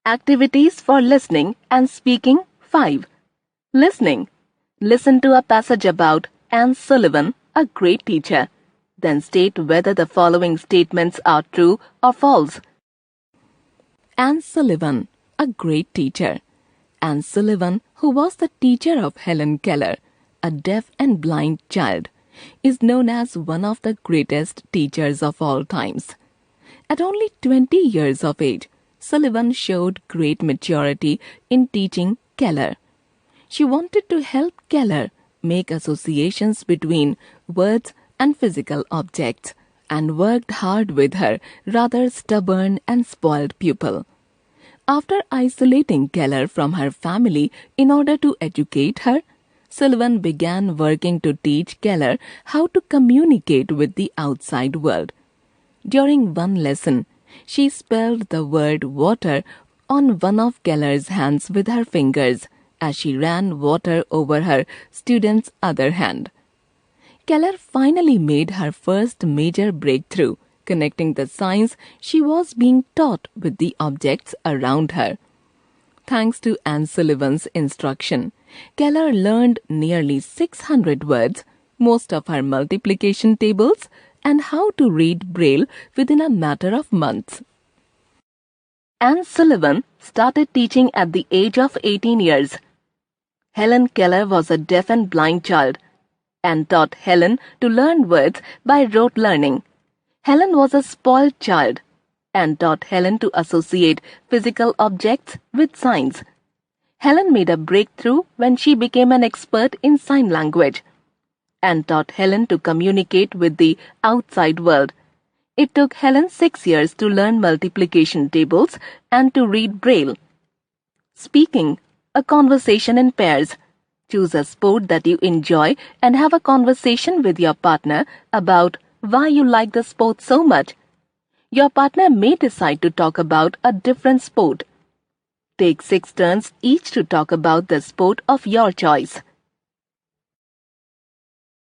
Activities for listening and speaking 5. Listening. Listen to a passage about Anne Sullivan, a great teacher. Then state whether the following statements are true or false. Anne Sullivan, a great teacher. Anne Sullivan, who was the teacher of Helen Keller, a deaf and blind child, is known as one of the greatest teachers of all times. At only 20 years of age, Sullivan showed great maturity in teaching Keller. She wanted to help Keller make associations between words and physical objects, and worked hard with her rather stubborn and spoiled pupil. After isolating Keller from her family in order to educate her, Sullivan began working to teach Keller how to communicate with the outside world. During one lesson, she spelled the word water on one of Keller's hands with her fingers as she ran water over her student's other hand. Keller finally made her first major breakthrough, connecting the science she was being taught with the objects around her. Thanks to Anne Sullivan's instruction, Keller learned nearly 600 words, most of her multiplication tables, and how to read Braille within a matter of months. Anne Sullivan started teaching at the age of 18 years. Helen Keller was a deaf and blind child and taught Helen to learn words by rote learning. Helen was a spoiled child and taught Helen to associate physical objects with signs. Helen made a breakthrough when she became an expert in sign language and taught Helen to communicate with the outside world. It took Helen 6 years to learn multiplication tables and to read Braille. Speaking, a conversation in pairs. Choose a sport that you enjoy and have a conversation with your partner about why you like the sport so much. Your partner may decide to talk about a different sport. Take 6 turns each to talk about the sport of your choice.